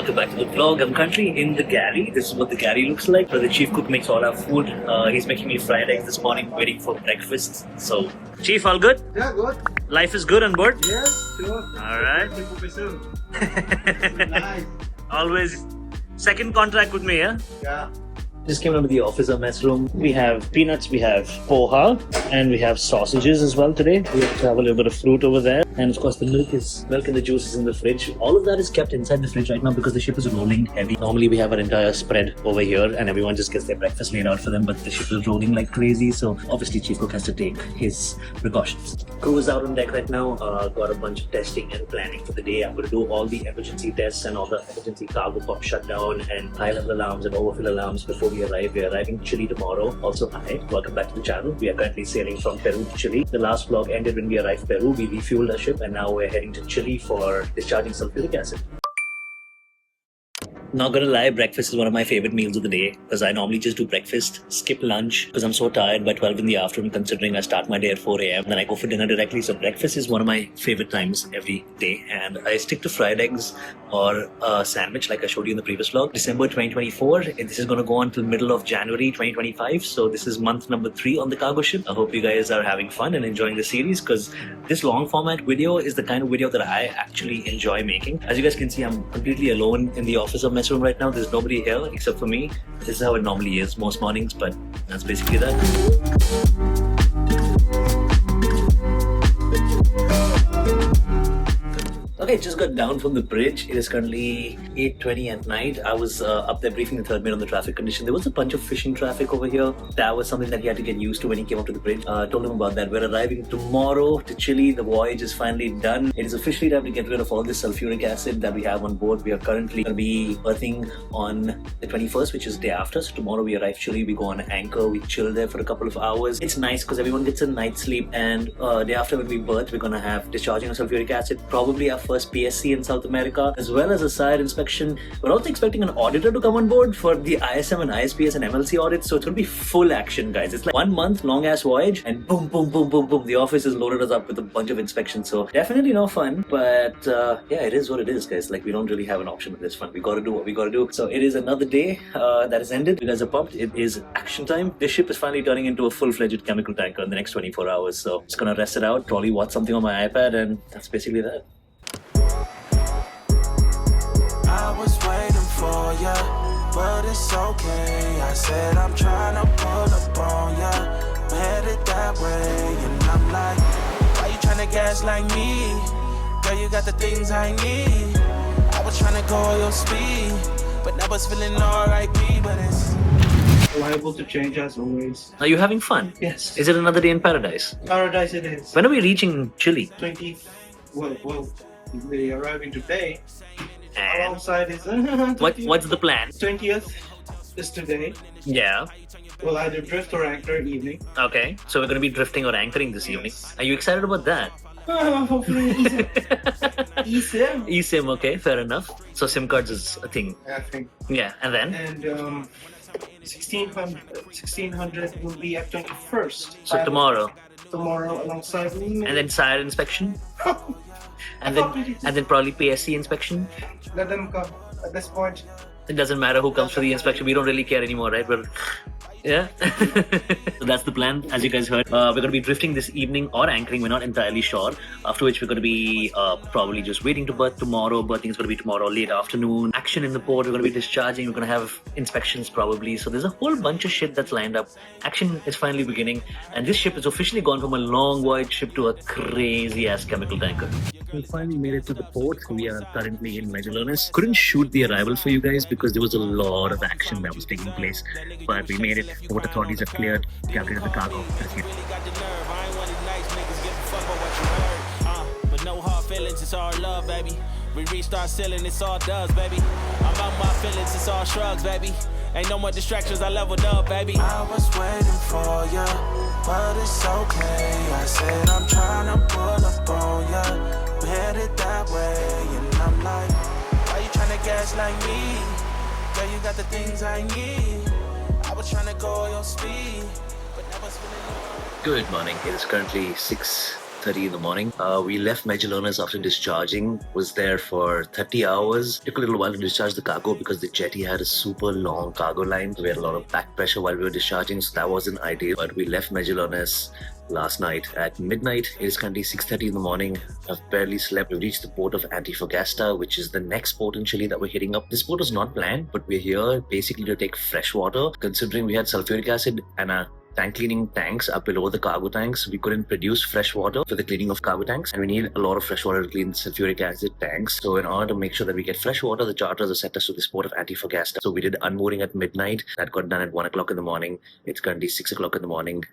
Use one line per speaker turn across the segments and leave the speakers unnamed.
welcome back to the vlog. I'm currently in the galley. This is what the galley looks like. So the chief cook makes all our food. He's making me fried eggs this morning, waiting for breakfast. So, Chief, all good?
Yeah, good.
Life is good on board?
Yes, sure.
Alright.
Nice.
Always second contract with me, yeah?
Yeah.
Just came out of the office or mess room. We have peanuts, we have poha, and we have sausages as well today. We have a little bit of fruit over there. And of course the milk and the juice is in the fridge. All of that is kept inside the fridge right now because the ship is rolling heavy. Normally we have our entire spread over here and everyone just gets their breakfast laid out for them, but the ship is rolling like crazy, so obviously Chief Cook has to take his precautions. Crew is out on deck right now. Got a bunch of testing and planning for the day. I'm going to do all the emergency tests and all the emergency cargo pop shutdown and high level alarms and overfill alarms before we arrive. We are arriving in Chile tomorrow. Also, hi, welcome back to the channel. We are currently sailing from Peru to Chile. The last vlog ended when we arrived Peru. We refueled our ship and now we're heading to Chile for discharging sulfuric acid. Not gonna lie, breakfast is one of my favorite meals of the day because I normally just do breakfast, skip lunch because I'm so tired by 12 in the afternoon considering I start my day at 4 a.m. Then I go for dinner directly. So breakfast is one of my favorite times every day, and I stick to fried eggs or a sandwich like I showed you in the previous vlog. December 2024, and this is gonna go on till middle of January 2025. So this is month number 3 on the cargo ship. I hope you guys are having fun and enjoying the series because this long format video is the kind of video that I actually enjoy making. As you guys can see, I'm completely alone in the office of mess room right now. There's nobody here except for me. This is how it normally is most mornings, but that's basically that. Okay, just got down from the bridge. It is currently 8:20 at night. I was up there briefing the third mate on the traffic condition. There was a bunch of fishing traffic over here. That was something that he had to get used to when he came up to the bridge. Told him about that. We're arriving tomorrow to Chile. The voyage is finally done. It is officially time to get rid of all this sulfuric acid that we have on board. We are currently going to be berthing on the 21st, which is the day after. So tomorrow we arrive Chile. We go on anchor. We chill there for a couple of hours. It's nice because everyone gets a night's sleep. And day after when we berth, we're going to have discharging of sulfuric acid. Probably our first PSC in South America, as well as a SIRE inspection. We're also expecting an auditor to come on board for the ISM and ISPS and MLC audits, so it's going to be full action, guys. It's like 1 month long ass voyage, and boom, boom, boom, boom, boom. The office has loaded us up with a bunch of inspections, so definitely no fun. But yeah, it is what it is, guys. Like, we don't really have an option with this fun. We got to do what we got to do. So it is another day that has ended. You guys are pumped. It is action time. This ship is finally turning into a full-fledged chemical tanker in the next 24 hours. So just gonna rest it out, probably watch something on my iPad, and that's basically that.
I was waiting for ya, but it's okay. I said I'm trying to pull up on ya, headed that way, and I'm like, why you trying to gaslight me? Girl, you got the things I need. I was trying to go your speed, but now it's feeling alright, but it's
Liable to change as always.
Are you having fun?
Yes.
Is it another day in paradise?
Paradise it is.
When are we reaching Chile?
Well, we're arriving today.
And
Alongside is
what's the plan?
20th is today.
Yeah.
We'll either drift or anchor evening.
Okay. So we're going to be drifting or anchoring this evening. Are you excited about that?
Hopefully eSIM.
eSIM, okay, fair enough. So SIM cards is a thing.
I think.
Yeah, and then?
And 1600 will be at 21st.
So tomorrow.
Tomorrow alongside me.
And then SIRE inspection? And then probably PSC inspection?
Let them come at this point.
It doesn't matter who comes for the inspection. We don't really care anymore, right? But yeah. So that's the plan, as you guys heard. We're going to be drifting this evening or anchoring. We're not entirely sure. After which we're going to be probably just waiting to berth tomorrow. Berthing is going to be tomorrow late afternoon. Action in the port. We're going to be discharging. We're going to have inspections probably. So there's a whole bunch of shit that's lined up. Action is finally beginning. And this ship has officially gone from a long voyage ship to a crazy ass chemical tanker. We finally made it to the port. We are currently in Magallanes. Couldn't shoot the arrival for you guys because there was a lot of action that was taking place. But we made it. Port authorities have cleared. Calculated the cargo. That's it.
But no hard feelings, it's all love, baby. We restart ceiling, it's all does, baby. I'm out my feelings, it's all shrugs, baby. Ain't no more distractions, I leveled up, baby. I was waiting for ya, but it's okay. I said I'm trying to pull up on ya, headed that way, and I'm like, why you trying to gaslight me? Girl, you got the things I need. I was trying to go your speed, but now it's feeling
Good morning. It is currently 6:30 6:30 in the morning. We left Magellanus after discharging, was there for 30 hours. Took a little while to discharge the cargo because the jetty had a super long cargo line. We had a lot of back pressure while we were discharging, so that wasn't ideal. But we left Magellanus last night at midnight. It is currently 6:30 in the morning. I've barely slept. We reached the port of Antofagasta, which is the next port in Chile that we're hitting up. This port was not planned, but we're here basically to take fresh water. Considering we had sulfuric acid and a tank cleaning tanks are below the cargo tanks, we couldn't produce fresh water for the cleaning of cargo tanks, and we need a lot of fresh water to clean sulfuric acid tanks. So in order to make sure that we get fresh water, the charters have sent us to this port of Antofagasta. So we did unmooring at midnight. That got done at 1 o'clock in the morning. It's currently 6 o'clock in the morning.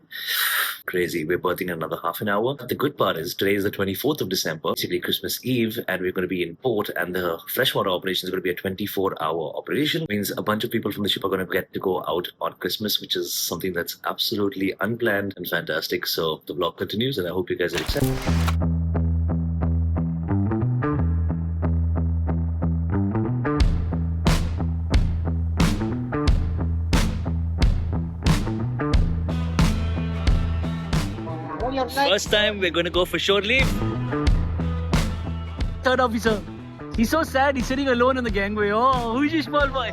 Crazy. We're berthing in another half an hour. The good part is today is the 24th of December, basically Christmas Eve, and we're going to be in port, and the freshwater operation is going to be a 24-hour operation. Means a bunch of people from the ship are going to get to go out on Christmas, which is something that's absolutely unplanned and fantastic. So the vlog continues, and I hope you guys are excited. First time we're going to go for shore leave.
Third officer. He's so sad. He's sitting alone in the gangway. Oh, who's your small boy?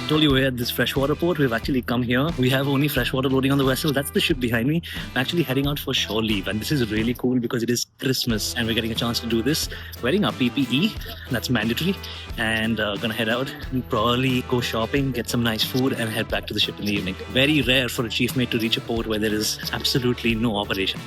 Told you we're at this freshwater port. We've actually come here. We have only freshwater loading on the vessel. That's the ship behind me. I'm actually heading out for shore leave, and this is really cool because it is Christmas and we're getting a chance to do this. Wearing our PPE, that's mandatory, and gonna head out and probably go shopping, get some nice food, and head back to the ship in the evening. Very rare for a chief mate to reach a port where there is absolutely no operation.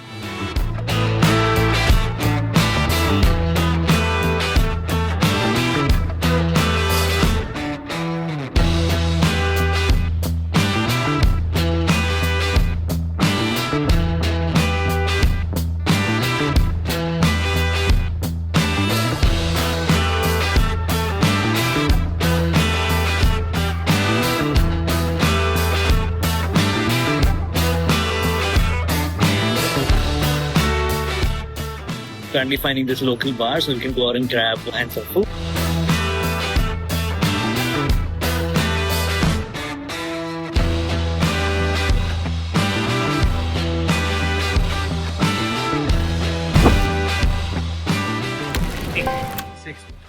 Currently finding this local bar so we can go out and grab and some food.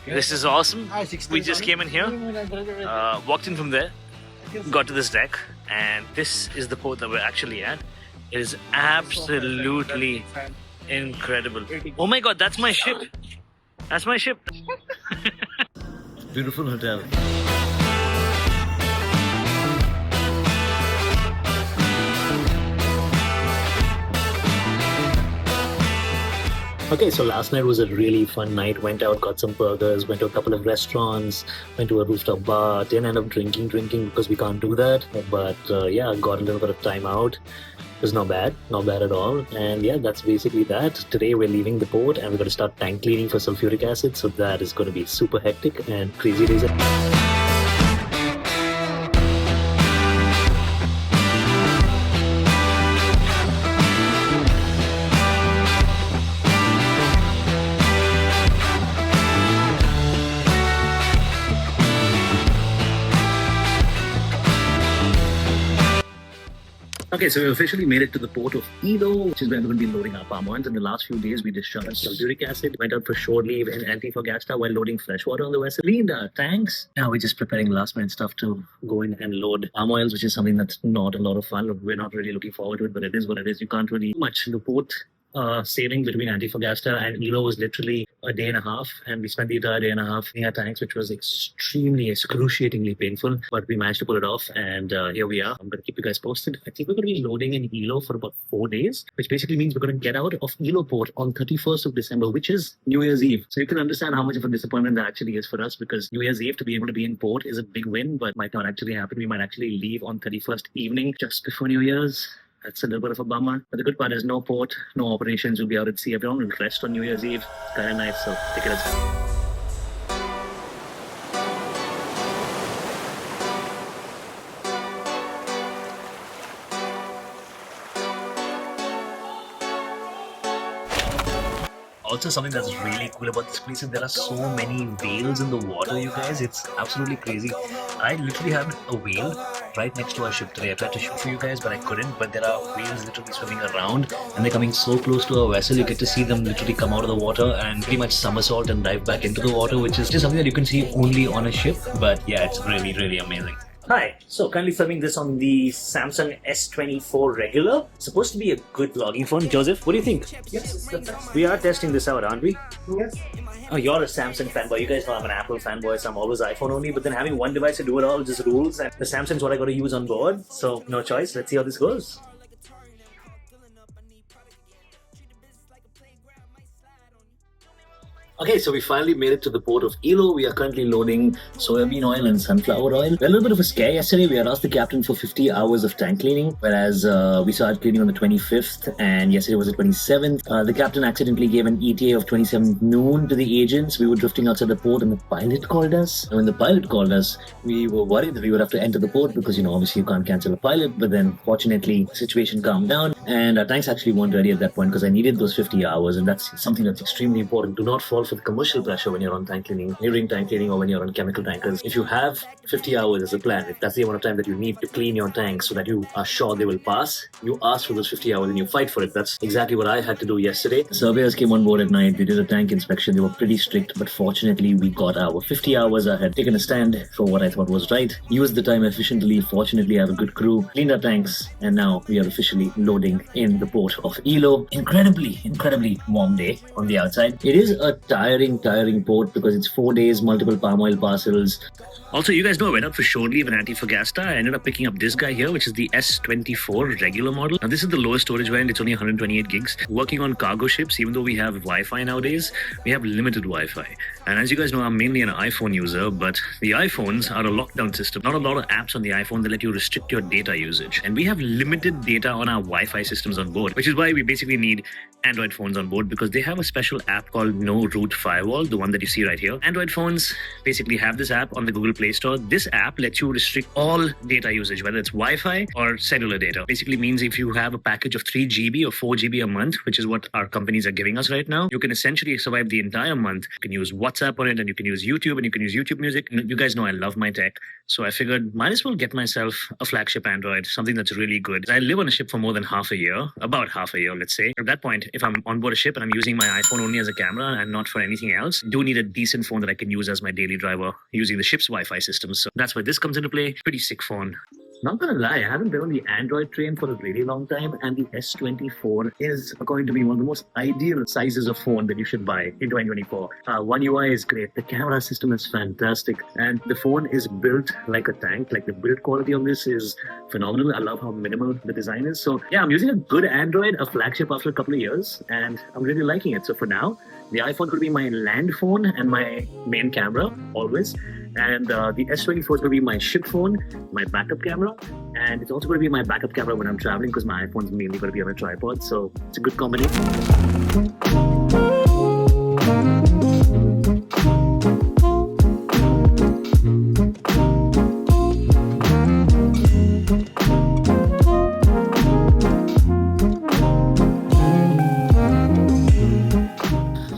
This is awesome. We just came in here, walked in from there, got to this deck, and this is the port that we're actually at. It is absolutely incredible. Oh my god, that's my ship. That's my ship. Beautiful hotel. Okay, so last night was a really fun night. Went out, got some burgers, went to a couple of restaurants, went to a rooftop bar. Didn't end up drinking because we can't do that. But yeah, got a little bit of time out. It was not bad at all. And yeah, that's basically that. Today we're leaving the port and we're going to start tank cleaning for sulfuric acid. So that is going to be super hectic and crazy days. Okay, so we officially made it to the port of Ilo, which is where we're going to be loading our palm oils. In the last few days, we discharged sulfuric acid, went out for shore leave in Antofagasta while loading fresh water on the vessel, cleaned our tanks. Now we're just preparing last minute stuff to go in and load palm oils, which is something that's not a lot of fun. We're not really looking forward to it, but it is what it is. You can't really do much. The port sailing between Antofagasta and Ilo was literally a day and a half, and we spent the entire day and a half in our tanks, which was extremely, excruciatingly painful, but we managed to pull it off, and here we are. I'm going to keep you guys posted. I think we're going to be loading in Ilo for about 4 days, which basically means we're going to get out of Ilo port on 31st of December, which is New Year's Eve. So you can understand how much of a disappointment that actually is for us, because New Year's Eve to be able to be in port is a big win, but might not actually happen. We might actually leave on 31st evening, just before New Year's. That's a little bit of a bummer. But the good part is no port, no operations. We'll be out at sea. Everyone will rest on New Year's Eve. It's kind of nice, so take it as well. Also, something that's really cool about this place is there are so many whales in the water, you guys. It's absolutely crazy. I literally had a whale right next to our ship today. I tried to shoot for you guys, but I couldn't. But there are whales literally swimming around, and they're coming so close to our vessel. You get to see them literally come out of the water and pretty much somersault and dive back into the water, which is just something that you can see only on a ship. But yeah, it's really, really amazing. Hi, so currently filming this on the Samsung S24 regular. Supposed to be a good vlogging phone. Joseph, what do you think?
Yes, it's the best.
We are testing this out, aren't we?
Yes.
Oh, you're a Samsung fanboy. You guys know I'm an Apple fanboy, so I'm always iPhone only. But then having one device to do it all just rules, and the Samsung's what I got to use on board. So no choice. Let's see how this goes. Okay, so we finally made it to the port of Ilo. We are currently loading soybean oil and sunflower oil. We had a little bit of a scare yesterday. We had asked the captain for 50 hours of tank cleaning, whereas we started cleaning on the 25th and yesterday was the 27th. The captain accidentally gave an ETA of 27th noon to the agents. We were drifting outside the port and the pilot called us. And when the pilot called us, we were worried that we would have to enter the port because, obviously you can't cancel a pilot. But then fortunately, the situation calmed down and our tanks actually weren't ready at that point because I needed those 50 hours, and that's something that's extremely important. Do not fall for the commercial pressure when you're on tank cleaning, during tank cleaning, or when you're on chemical tankers. If you have 50 hours as a plan, if that's the amount of time that you need to clean your tanks so that you are sure they will pass, you ask for those 50 hours and you fight for it. That's exactly what I had to do yesterday. Surveyors came on board at night. They did a tank inspection. They were pretty strict, but fortunately we got our 50 hours. I had taken a stand for what I thought was right, used the time efficiently. Fortunately, I have a good crew, cleaned our tanks, and now we are officially loading in the port of Ilo. Incredibly warm day on the outside. It is a tiring port because it's 4 days, multiple palm oil parcels. Also, you guys know I went out for shore leave in Antofagasta. I ended up picking up this guy here, which is the S24 regular model. Now, this is the lowest storage variant. It's only 128 gigs. Working on cargo ships, even though we have Wi-Fi nowadays, we have limited Wi-Fi. And as you guys know, I'm mainly an iPhone user, but the iPhones are a lockdown system. Not a lot of apps on the iPhone that let you restrict your data usage. And we have limited data on our Wi-Fi systems on board, which is why we basically need Android phones on board because they have a special app called No Root Firewall, the one that you see right here. Android phones basically have this app on the Google Play Store. This app lets you restrict all data usage, whether it's Wi-Fi or cellular data. Basically means if you have a package of 3 GB or 4 GB a month, which is what our companies are giving us right now, you can essentially survive the entire month. You can use WhatsApp on it, and you can use YouTube, and you can use YouTube Music. You guys know I love my tech, so I figured might as well get myself a flagship Android, something that's really good. I live on a ship for more than half a year, about half a year, let's say. At that point, if I'm on board a ship and I'm using my iPhone only as a camera and not for anything else, I do need a decent phone that I can use as my daily driver using the ship's Wi-Fi system. So that's why this comes into play. Pretty sick phone. Not gonna lie, I haven't been on the Android train for a really long time, and the S24 is going to be one of the most ideal sizes of phone that you should buy in 2024. One UI is great, the camera system is fantastic, and the phone is built like a tank. Like, the build quality on this is phenomenal. I love how minimal the design is. So yeah, I'm using a good Android, a flagship after a couple of years, and I'm really liking it. So for now, the iPhone could be my land phone and my main camera, always. And the S24 is going to be my ship phone, my backup camera, and it's also going to be my backup camera when I'm traveling because my iPhone's mainly going to be on a tripod. So it's a good combination.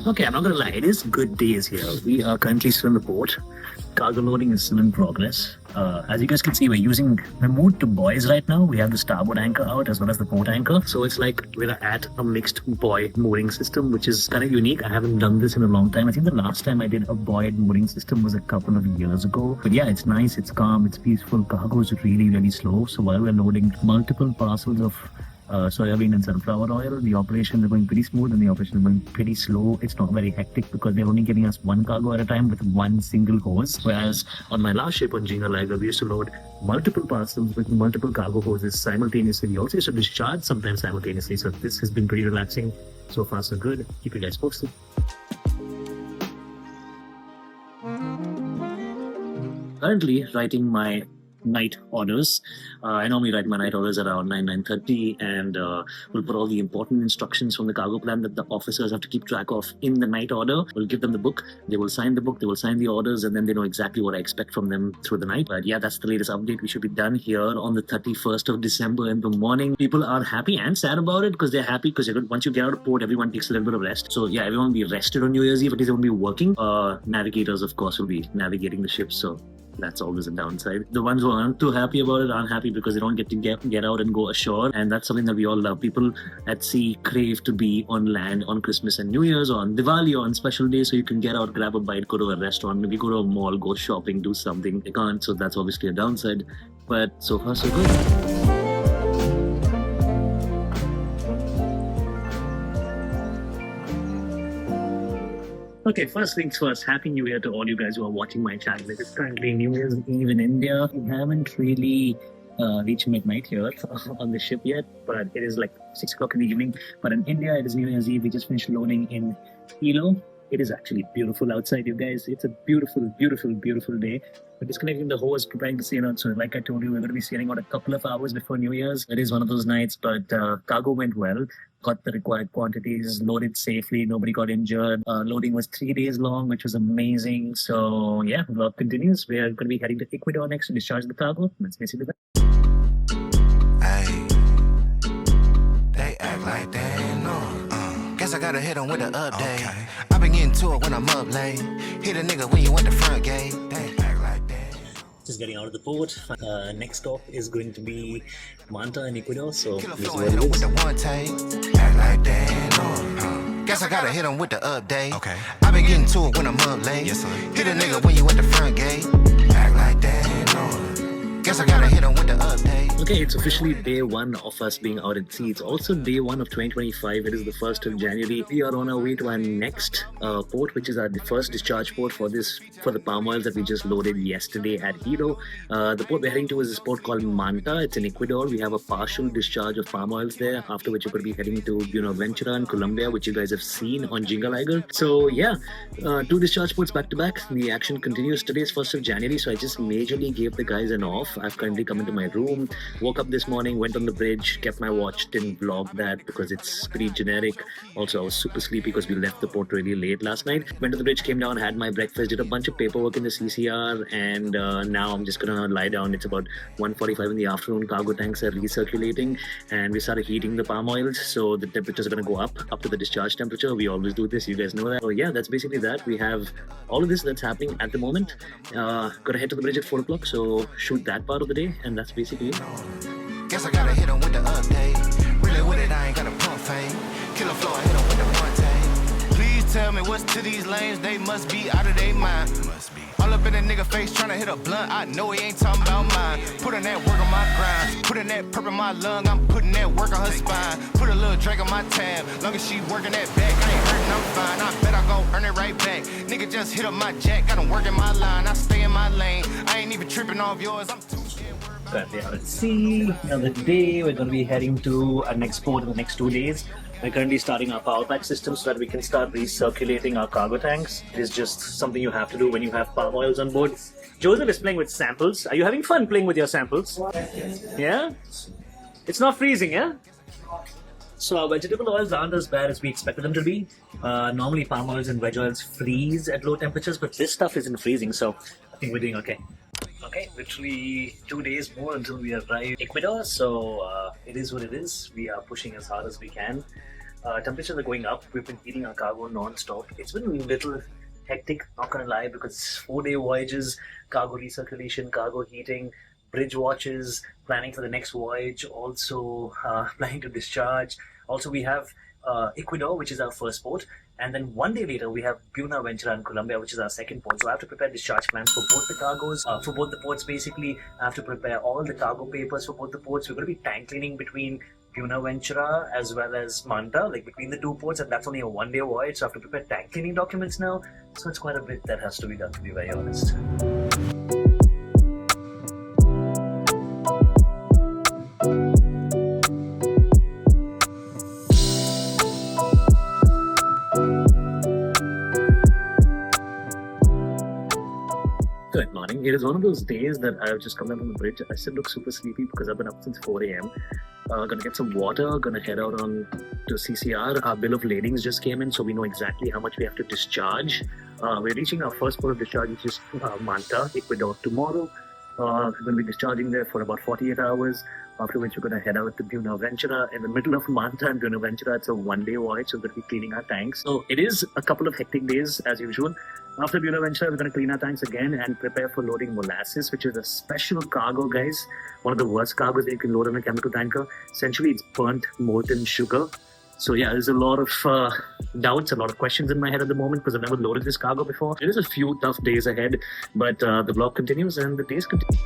Okay, I'm not gonna lie, it is good days here. We are currently still in the port. Cargo loading is still in progress. As you guys can see, we're moved to buoys right now. We have the starboard anchor out as well as the port anchor. So it's like we're at a mixed buoy mooring system, which is kind of unique. I haven't done this in a long time. I think the last time I did a buoyed mooring system was a couple of years ago. But yeah, it's nice, it's calm, it's peaceful. Cargo is really slow. So while we're loading multiple parcels of soybean and sunflower oil, the operations are going pretty smooth and the operations are going pretty slow. It's not very hectic because they're only giving us one cargo at a time with one single hose. Whereas on my last ship on Gina Liger, we used to load multiple parcels with multiple cargo hoses simultaneously. We also used to discharge sometimes simultaneously. So this has been pretty relaxing. So far so good. Keep you guys posted. Currently writing my night orders. I normally write my night orders around 9:30, and we'll put all the important instructions from the cargo plan that the officers have to keep track of in the night order. We'll give them the book. They will sign the book. They will sign the orders, and then they know exactly what I expect from them through the night. But yeah, that's the latest update. We should be done here on the 31st of December in the morning. People are happy and sad about it because they're happy because once you get out of port, everyone takes a little bit of rest. So yeah, everyone will be rested on New Year's Eve. At least they won't be working. Navigators, of course, will be navigating the ships. So that's always a downside. The ones who aren't too happy about it aren't happy because they don't get to get out and go ashore, and that's something that we all love. People at sea crave to be on land on Christmas and New Year's, or on Diwali, or on special days, so you can get out, grab a bite, go to a restaurant, maybe go to a mall, go shopping, do something. They can't, so that's obviously a downside. But so far so good. Okay, first things first, Happy New Year to all you guys who are watching my channel. It is currently New Year's Eve in India. We haven't really reached midnight here on the ship yet, but it is like 6 o'clock in the evening. But in India, it is New Year's Eve. We just finished loading in Ilo. It is actually beautiful outside, you guys. It's a beautiful, beautiful, beautiful day. We're disconnecting the hose, preparing to sail out. So like I told you, we're going to be sailing out a couple of hours before New Year's. It is one of those nights, but cargo went well. Got the required quantities, loaded safely, nobody got injured. Loading was 3 days long, which was amazing. So yeah, vlog continues. We are going to be heading to Ecuador next to discharge the cargo. That's basically that.
Hey, they act like they ain't know. Guess I gotta hit them with an update. Okay. I been getting to it when I'm up late. Hit a nigga when you went the front gate. They act like they ain't know.
Just getting out of the port. Next stop is going to be Manta in Ecuador. So
Killer
this is
flow,
what
hit
it
'em with
is.
the one take. Act like they ain't know. Guess I gotta hit them with the update. Okay. I been getting to it when I'm up late. Yes, sir. Hit a nigga when you went the front gate. Act like they ain't know. Guess I gotta hit them with the update.
Okay, it's officially day one of us being out at sea. It's also day one of 2025. It is the 1st of January. We are on our way to our next port, which is our first discharge port for the palm oils that we just loaded yesterday at Ilo. The port we're heading to is this port called Manta. It's in Ecuador. We have a partial discharge of palm oils there, after which we're going to be heading to Buenaventura in Colombia, which you guys have seen on Jingle Liger. So yeah, 2 discharge ports back to back. The action continues. Today is 1st of January, so I just majorly gave the guys an off. I've currently come into my room, woke up this morning, went on the bridge, kept my watch, didn't vlog that because it's pretty generic. Also, I was super sleepy because we left the port really late last night. Went to the bridge, came down, had my breakfast, did a bunch of paperwork in the CCR, and now I'm just gonna lie down. It's about 1:45 in the afternoon. Cargo tanks are recirculating, and we started heating the palm oils, so the temperatures are gonna go up to the discharge temperature. We always do this, you guys know that. So yeah, that's basically that. We have all of this that's happening at the moment. Gotta head to the bridge at 4 o'clock, so shoot that part of the day, and that's basically it.
Guess I gotta hit them with the update. Really with it, I ain't got a pump fade. Killer flow, hit them with the one take. Please tell me what's to these lanes, they must be out of their mind. Must be. All up in a nigga face tryna hit a blunt, I know he ain't talking about mine. Putting that work on my grind, putting that perp in my lung, I'm putting that work on her spine. Put a little drink on my tab, long as she working that back, I ain't hurting, I'm fine. I bet I gon' earn it right back. Nigga just hit up my jack, got him working my line, I stay in my lane. I ain't even tripping off yours, I'm too scared.
Currently out at sea. Another day. We're going to be heading to our next port in the next 2 days. We're currently starting our power pack system so that we can start recirculating our cargo tanks. It is just something you have to do when you have palm oils on board. Joseph is playing with samples. Are you having fun playing with your samples? Yeah? It's not freezing, yeah? So our vegetable oils aren't as bad as we expected them to be. Normally palm oils and veg oils freeze at low temperatures, but this stuff isn't freezing, so I think we're doing okay. Okay, literally 2 days more until we arrive in Ecuador, so it is what it is. We are pushing as hard as we can. Temperatures are going up. We've been heating our cargo non-stop. It's been a little hectic, not gonna lie, because it's 4-day voyages, cargo recirculation, cargo heating, bridge watches, planning for the next voyage, also planning to discharge. Also, we have Ecuador, which is our first port, and then 1 day later we have Buenaventura in Colombia, which is our second port. So I have to prepare discharge plans for both the cargoes, for both the ports basically. I have to prepare all the cargo papers for both the ports. We're going to be tank cleaning between Buenaventura as well as Manta, like between the 2 ports, and that's only a 1 day voyage, so I have to prepare tank cleaning documents now. So it's quite a bit that has to be done, to be very honest. Good morning. morning. It is one of those days that I've just come down from the bridge. I still look super sleepy because I've been up since 4 a.m. Gonna get some water, gonna head out on to CCR. Our bill of ladings just came in, so we know exactly how much we have to discharge. We're reaching our first port of discharge, which is Manta, Ecuador, tomorrow. We're going to be discharging there for about 48 hours, after which we're going to head out to Buenaventura. In the middle of Manta and Buenaventura, it's a one-day voyage, so we're going to be cleaning our tanks. So it is a couple of hectic days as usual. After Buenaventura, we're going to clean our tanks again and prepare for loading molasses, which is a special cargo, guys. One of the worst cargoes that you can load on a chemical tanker. Essentially, it's burnt molten sugar. So yeah, there's a lot of doubts, a lot of questions in my head at the moment because I've never loaded this cargo before. There is a few tough days ahead, but the vlog continues and the days continue.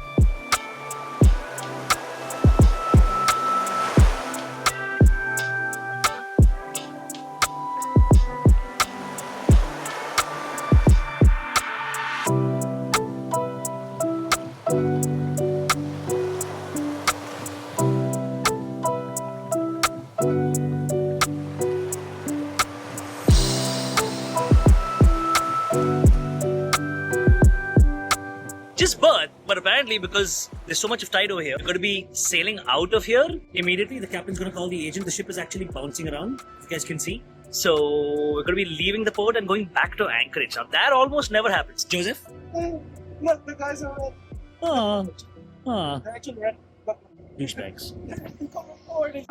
Just berth, but apparently because there's so much of tide over here, we're going to be sailing out of here immediately. The captain's going to call the agent. The ship is actually bouncing around, if you guys can see. So we're going to be leaving the port and going back to Anchorage. Now that almost never happens. Joseph?
Look, the guys are red. They're actually red.
Douchebags.
Come on board.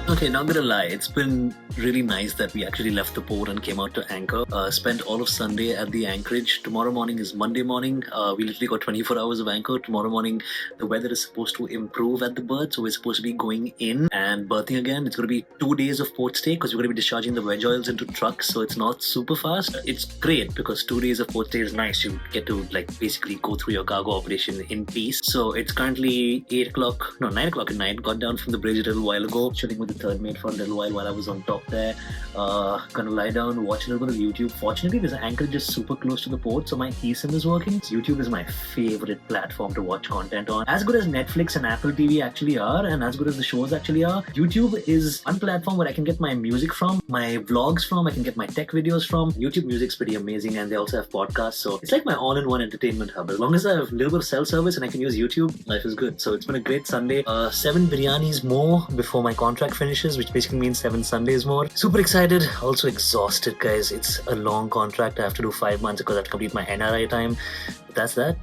Okay, not gonna lie, it's been really nice that we actually left the port and came out to anchor. Spent all of Sunday at the anchorage. Tomorrow morning is Monday morning. We literally got 24 hours of anchor. Tomorrow morning, the weather is supposed to improve at the berth, so we're supposed to be going in and berthing again. It's going to be 2 days of port stay because we're going to be discharging the veg oils into trucks, so it's not super fast. It's great because 2 days of port stay is nice. You get to basically go through your cargo operation in peace. So it's currently 9 o'clock at night. Got down from the bridge a little while ago, chilling with the third mate for a little while I was on top there. Gonna lie down, watch a little bit of YouTube. Fortunately, there's an anchorage just super close to the port, so my eSIM is working. So YouTube is my favorite platform to watch content on. As good as Netflix and Apple TV actually are, and as good as the shows actually are, YouTube is one platform where I can get my music from, my vlogs from, I can get my tech videos from. YouTube Music's pretty amazing, and they also have podcasts, so it's like my all-in-one entertainment hub. As long as I have a little bit of self-service and I can use YouTube, life is good. So it's been a great Sunday. 7 biryanis more before my contract finishes, which basically means 7 Sundays more. Super excited, also exhausted, guys. It's a long contract. I have to do 5 months because I have to complete my NRI time. But that's that.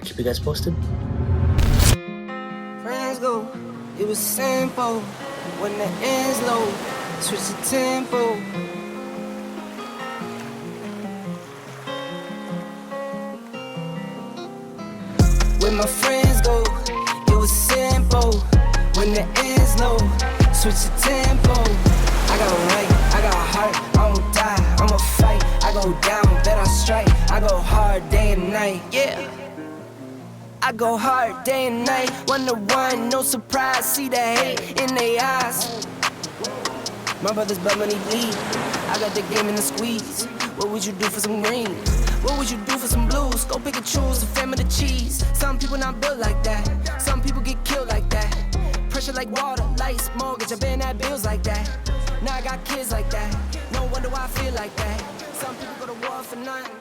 Keep you guys posted.
Friends go, it was simple. When the end's low, switch the tempo. When my friends go, it was simple. When the end's low, switch the tempo. I got right, I got heart, I won't die, I'ma fight. I go down, bet I strike. I go hard day and night, yeah. I go hard day and night. 1-to-1, no surprise. See the hate in their eyes. My brothers blood money bleed. I got the game in the squeeze. What would you do for some green? What would you do for some blues? Go pick and choose, the fam of the cheese. Some people not built like that. Some people get killed like that. Pressure like water, lights, mortgage. I've been at bills like that. Now I got kids like that. No wonder why I feel like that. Some people go to war for nothing.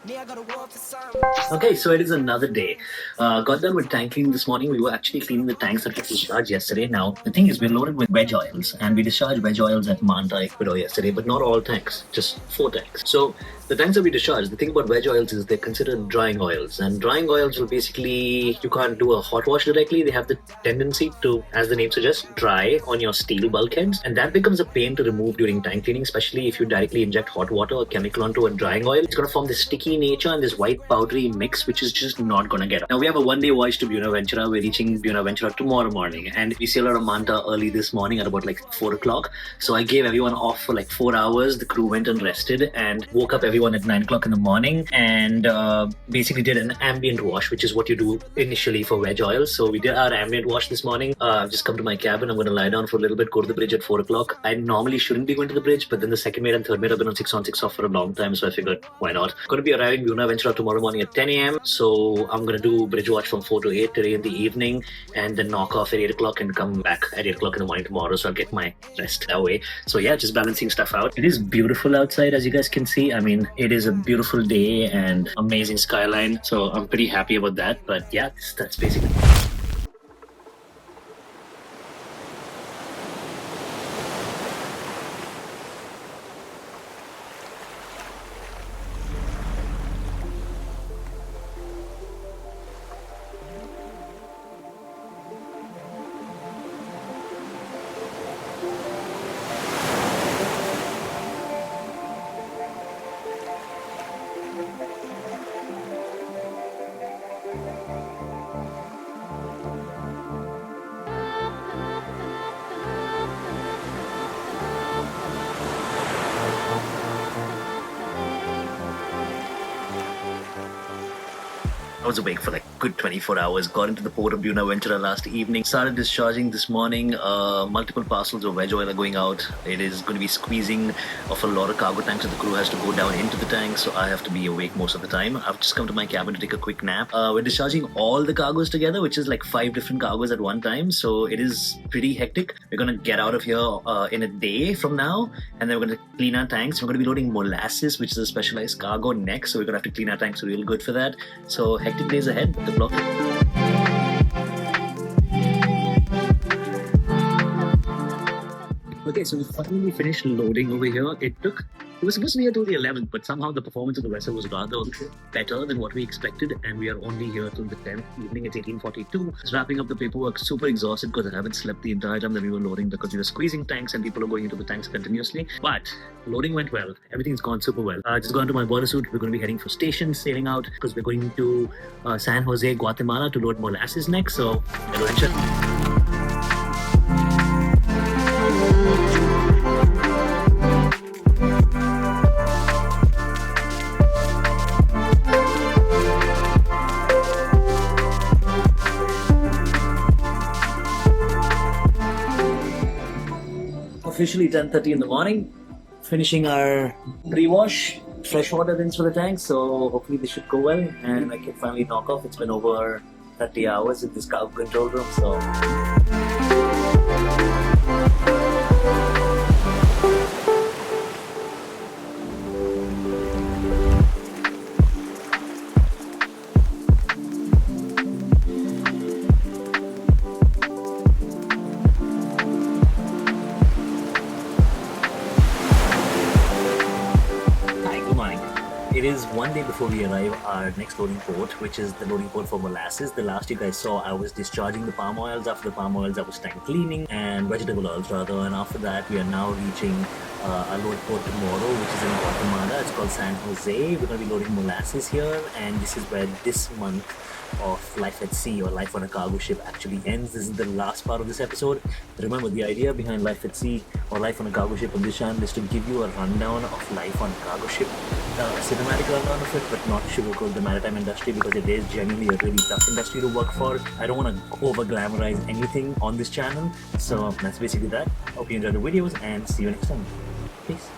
Me, I go to war for something.
Okay, so it is another day. Got done with tank cleaning this morning. We were actually cleaning the tanks that we discharged yesterday. Now, the thing is, we're loaded with veg oils, and we discharged veg oils at Manta, Ecuador yesterday, but not all tanks, just 4 tanks. So the tanks that we discharged, the thing about veg oils is they're considered drying oils, and drying oils will basically, you can't do a hot wash directly. They have the tendency to, as the name suggests, dry on your steel bulkheads, and that becomes a pain to remove during tank cleaning, especially if you directly inject hot water or chemical onto a drying oil. It's going to form this sticky sunny nature and this white powdery mix, which is just not gonna get up. Now we have a one-day voyage to Buenaventura. We're reaching Buenaventura tomorrow morning, and we sailed out of Manta early this morning at about like 4 o'clock. So I gave everyone off for like 4 hours. The crew went and rested and woke up everyone at 9 o'clock in the morning and basically did an ambient wash, which is what you do initially for veg oil. So we did our ambient wash this morning. I've just come to my cabin. I'm going to lie down for a little bit, go to the bridge at 4 o'clock. I normally shouldn't be going to the bridge, but then the second mate and third mate have been on 6 on 6 off for a long time, so I figured why not. Going to be arriving Buenaventura tomorrow morning at 10 a.m. So I'm going to do bridge watch from 4 to 8 today in the evening, and then knock off at 8 o'clock and come back at 8 o'clock in the morning tomorrow. So I'll get my rest that way. So yeah, just balancing stuff out. It is beautiful outside, as you guys can see. I mean, it is a beautiful day and amazing skyline. So I'm pretty happy about that. But yeah, that's basically it. I was awake for like good 24 hours, got into the port of Buenaventura last evening, started discharging this morning. Multiple parcels of veg oil are going out. It is going to be squeezing of a lot of cargo tanks, so the crew has to go down into the tank, so I have to be awake most of the time. I've just come to my cabin to take a quick nap. We're discharging all the cargoes together, which is like 5 different cargoes at one time, so it is pretty hectic. We're going to get out of here in a day from now, and then we're going to clean our tanks. We're going to be loading molasses, which is a specialized cargo next, so we're going to have to clean our tanks real good for that. So hectic days ahead. Good luck. Okay, so we finally finished loading over here. It was supposed to be here till the 11th, but somehow the performance of the vessel was rather better than what we expected, and we are only here till the 10th evening. It's 18:42. Just wrapping up the paperwork, super exhausted because I haven't slept the entire time that we were loading because we were squeezing tanks and people are going into the tanks continuously. But loading went well. Everything's gone super well. Just got into my boiler suit. We're going to be heading for station, sailing out because we're going to San Jose, Guatemala to load molasses next. So, adventure. Officially 10:30 in the morning, finishing our pre-wash, fresh water rinse for the tank, so hopefully this should go well and I can finally knock off. It's been over 30 hours in this cargo control room, so... It is one day before we arrive our next loading port, which is the loading port for molasses. The last you guys saw, I was discharging the palm oils. After the palm oils, I was tank cleaning and vegetable oils rather. And after that, we are now reaching our load port tomorrow, which is in Guatemala. It's called San Jose. We're going to be loading molasses here, and this is where this month of life at sea or life on a cargo ship actually ends. This is the last part of this episode. Remember, the idea behind life at sea or life on a cargo ship on this channel is to give you a rundown of life on a cargo ship, a cinematic rundown of it, but not sugarcoat the maritime industry because it is genuinely a really tough industry to work for. I don't want to over glamorize anything on this channel, so that's basically that. Hope you enjoyed the videos and see you next time. Peace.